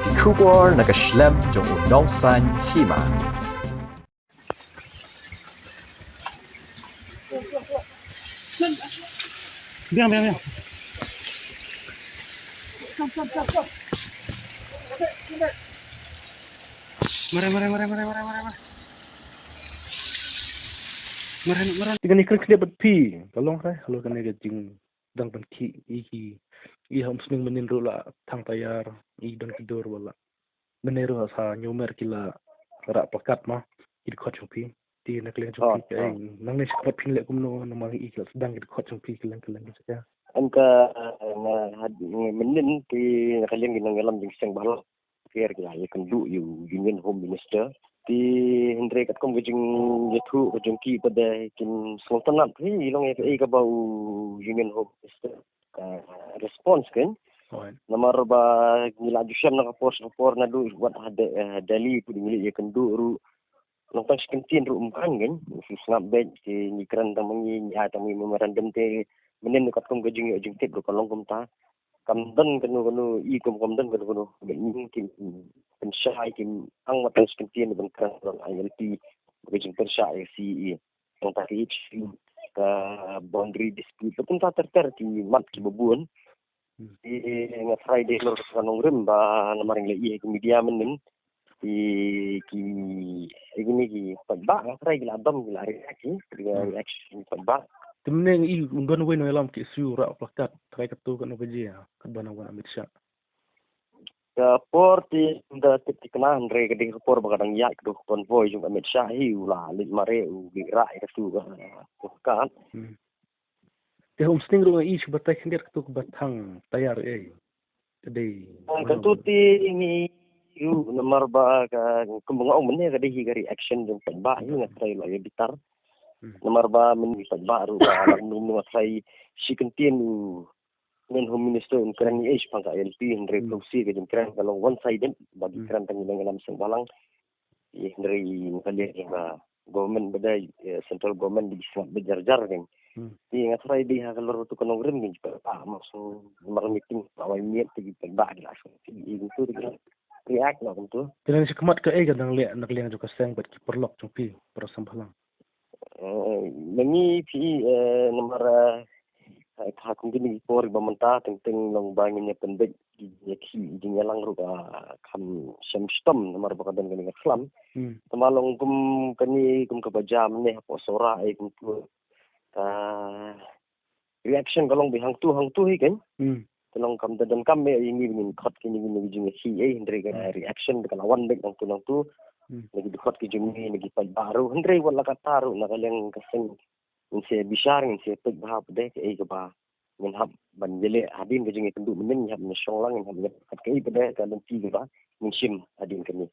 Die Kubor na geschlem jong unong san hima. Biang. Mari. Tinggal ikan kena berpi. Tolong kalau kena gajing dang berki i ham seming menin rola tang tayar i don kidur wala. Meneru sa nyomer kila rak pakat mah i khot chungpi. Ti nak leng chungpi ai nang ni khot pin le kumno namang i kila sedang i khot chungpi kelang saja. Angka menin ti nakaliang ginang alam jing siyang balak kaya kaya kendu yu Union Home Minister ti Hendrik at kong gajing yathu gajing ki pada kin sultanat hi ilong ay kabau Union Home Minister response kan namar ba nila jusyam nakapos na do wat dali pudi ngili ya kendu ru nang sekentin ru umkan kan snap bed ti nikran tamangi tamangi memorandum te menen kat kong gajing jing tip ru kalong kumta kamdan kanu i kamdan kanu ben kim pensyai kim ang matan sekentin ben kan ILP gajing pensyai CE yang tadi ke boundary dispute pun tak terti mat ki bubun di ngat Friday lor kanong rim ba namaring le i media menen ki ini ki pagba ngatrai gila abam gila reaction pagba Temeneng i undon we no alam ki su rak plakat try katu kan bajia kadana wan Amit Shah. Ke porti da tikna andre ke ding por bagadang yak do konvoy jung Amit Shah hi ula lit mare u gira ke su kan Te hom sting ro i sebatai kendir katu batang tayar Kedai. Katu ti ini yu namar ba ka kumbang mene ke ding gari action jung pagba yu ngatrai la bitar namar ba men pagba ru ba num ngatrai sikentien men home minister kerang ni pangka LP Hendrik Fauzi ke kerang kalau one sided bagi kerang tanggung dalam sengbalang dari kali ba government badai central government di sangat berjar-jar kan ti ngatrai di kalau tu kanong rem ni pa maksud mar meeting awal niat pergi pagba langsung itu react lah tu Tenan si kemat ke gadang le nak liang juga seng bat ki perlok jumpi persambalang. Nangi pi nomor hakung gini por bamanta teng long bangin ya pendek ya ki dinyalang ru kam syamstam nomor bakadan gani khlam tamalong kum kani kum kabajam ne po sora ai kum tu reaction kalong bihang tu hi kan tolong kam dan kam me ini min khat kini ni jing si Hendrik reaction dekat lawan dek nang tu lagi dekat ke jumi lagi baru Hendrik wala kataru nakalang kaseng inse bisar inse pek bahap deh ke ba min hab banjele hadin ke jingi tendu menen hab ni shonglang hab kat ke pada kan ti ba min sim hadin kini